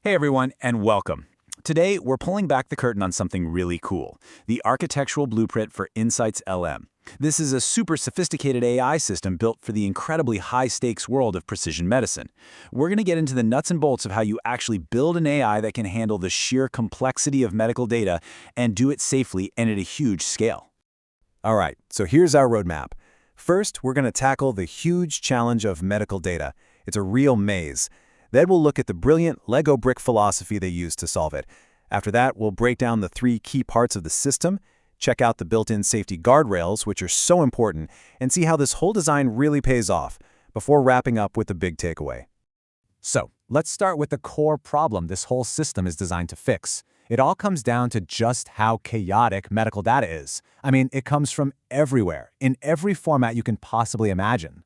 Hey everyone, and welcome. Today, we're pulling back the curtain on something really cool, the architectural blueprint for InsightsLM. This is a super sophisticated AI system built for the incredibly high-stakes world of precision medicine. We're going to get into the nuts and bolts of how you actually build an AI that can handle the sheer complexity of medical data and do it safely and at a huge scale. All right, so here's our roadmap. First, we're going to tackle the huge challenge of medical data. It's a real maze. Then we'll look at the brilliant Lego brick philosophy they use to solve it. After that, we'll break down the three key parts of the system, check out the built-in safety guardrails, which are so important, and see how this whole design really pays off, before wrapping up with the big takeaway. So, let's start with the core problem this whole system is designed to fix. It all comes down to just how chaotic medical data is. I mean, it comes from everywhere, in every format you can possibly imagine.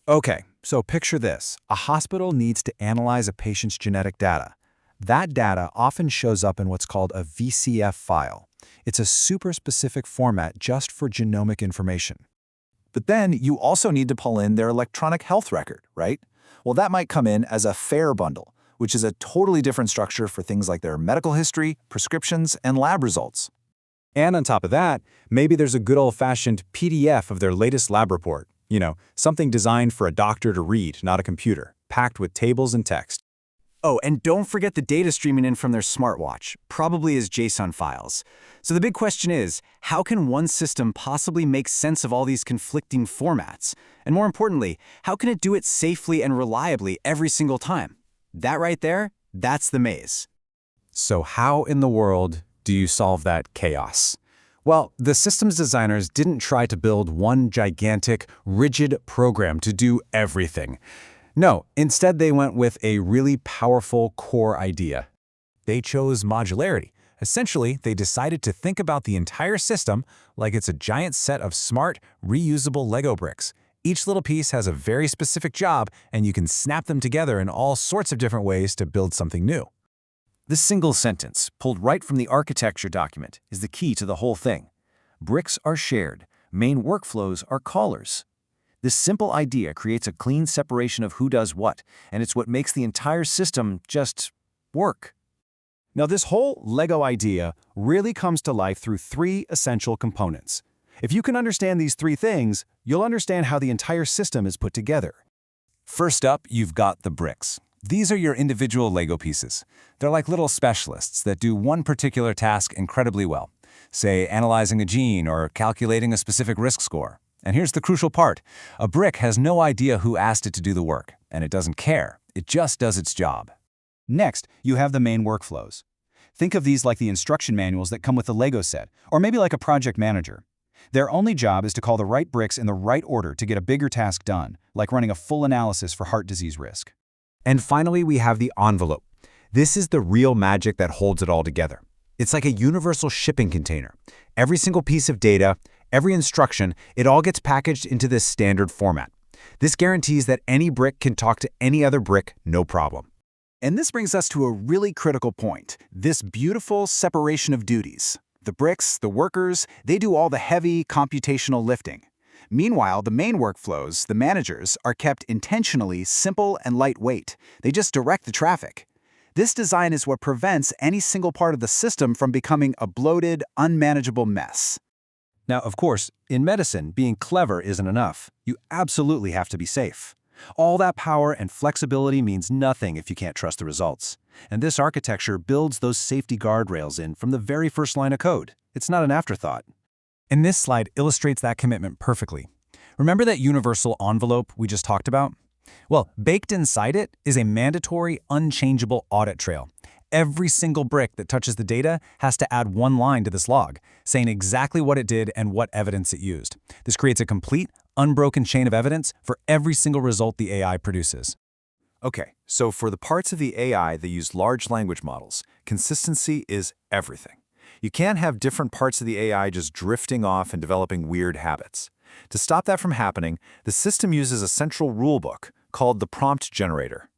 Okay, so picture this. A hospital needs to analyze a patient's genetic data. That data often shows up in what's called a VCF file. It's a super specific format just for genomic information. But then you also need to pull in their electronic health record, right? Well, that might come in as a FAIR bundle, which is a totally different structure for things like their medical history, prescriptions, and lab results. And on top of that, maybe there's a good old-fashioned PDF of their latest lab report. You know, something designed for a doctor to read, not a computer, packed with tables and text. Oh, and don't forget the data streaming in from their smartwatch, probably as JSON files. So the big question is, how can one system possibly make sense of all these conflicting formats? And more importantly, how can it do it safely and reliably every single time? That right there, that's the maze. So how in the world do you solve that chaos? Well, the systems designers didn't try to build one gigantic, rigid program to do everything. No, instead they went with a really powerful core idea. They chose modularity. Essentially, they decided to think about the entire system like it's a giant set of smart, reusable Lego bricks. Each little piece has a very specific job, and you can snap them together in all sorts of different ways to build something new. This single sentence, pulled right from the architecture document, is the key to the whole thing. Bricks are shared. Main workflows are callers. This simple idea creates a clean separation of who does what, and it's what makes the entire system just work. Now, this whole Lego idea really comes to life through three essential components. If you can understand these three things, you'll understand how the entire system is put together. First up, you've got the bricks. These are your individual Lego pieces. They're like little specialists that do one particular task incredibly well, say analyzing a gene or calculating a specific risk score. And here's the crucial part. A brick has no idea who asked it to do the work, and it doesn't care. It just does its job. Next, you have the main workflows. Think of these like the instruction manuals that come with the Lego set, or maybe like a project manager. Their only job is to call the right bricks in the right order to get a bigger task done, like running a full analysis for heart disease risk. And finally, we have the envelope. This is the real magic that holds it all together. It's like a universal shipping container. Every single piece of data, every instruction, it all gets packaged into this standard format. This guarantees that any brick can talk to any other brick, no problem. And this brings us to a really critical point, this beautiful separation of duties. The bricks, the workers, they do all the heavy computational lifting. Meanwhile, the main workflows, the managers, are kept intentionally simple and lightweight. They just direct the traffic. This design is what prevents any single part of the system from becoming a bloated, unmanageable mess. Now, of course, in medicine, being clever isn't enough. You absolutely have to be safe. All that power and flexibility means nothing if you can't trust the results. And this architecture builds those safety guardrails in from the very first line of code. It's not an afterthought. And this slide illustrates that commitment perfectly. Remember that universal envelope we just talked about? Well, baked inside it is a mandatory, unchangeable audit trail. Every single brick that touches the data has to add one line to this log, saying exactly what it did and what evidence it used. This creates a complete, unbroken chain of evidence for every single result the AI produces. Okay, so for the parts of the AI that use large language models, consistency is everything. You can't have different parts of the AI just drifting off and developing weird habits. To stop that from happening, the system uses a central rulebook called the prompt generator.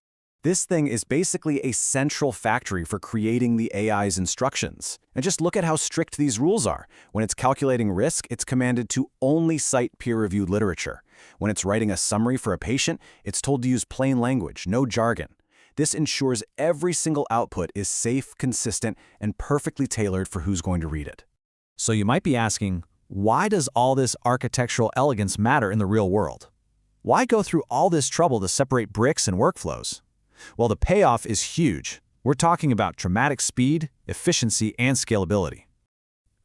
This thing is basically a central factory for creating the AI's instructions. And just look at how strict these rules are. When it's calculating risk, it's commanded to only cite peer-reviewed literature. When it's writing a summary for a patient, it's told to use plain language, no jargon. This ensures every single output is safe, consistent, and perfectly tailored for who's going to read it. So you might be asking, why does all this architectural elegance matter in the real world? Why go through all this trouble to separate bricks and workflows? Well, the payoff is huge. We're talking about dramatic speed, efficiency, and scalability.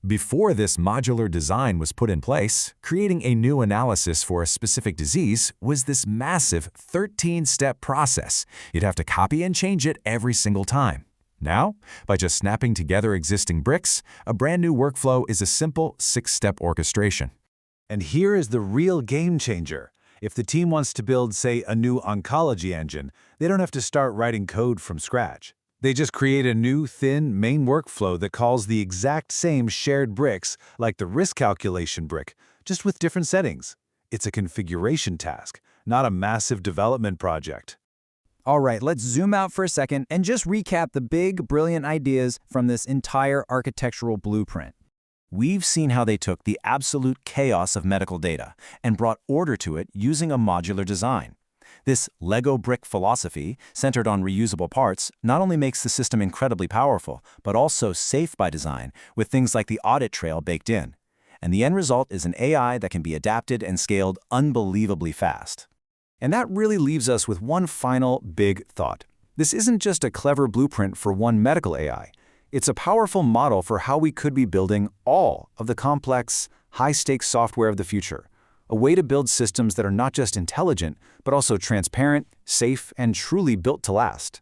Before this modular design was put in place, creating a new analysis for a specific disease was this massive 13-step process. You'd have to copy and change it every single time. Now, by just snapping together existing bricks, a brand new workflow is a simple 6-step orchestration. And here is the real game changer. If the team wants to build, say, a new oncology engine, they don't have to start writing code from scratch. They just create a new, thin main workflow that calls the exact same shared bricks, like the risk calculation brick, just with different settings. It's a configuration task, not a massive development project. All right, let's zoom out for a second and just recap the big, brilliant ideas from this entire architectural blueprint. We've seen how they took the absolute chaos of medical data and brought order to it using a modular design. This Lego brick philosophy, centered on reusable parts, not only makes the system incredibly powerful, but also safe by design, with things like the audit trail baked in. And the end result is an AI that can be adapted and scaled unbelievably fast. And that really leaves us with one final big thought. This isn't just a clever blueprint for one medical AI. It's a powerful model for how we could be building all of the complex, high-stakes software of the future. A way to build systems that are not just intelligent, but also transparent, safe, and truly built to last.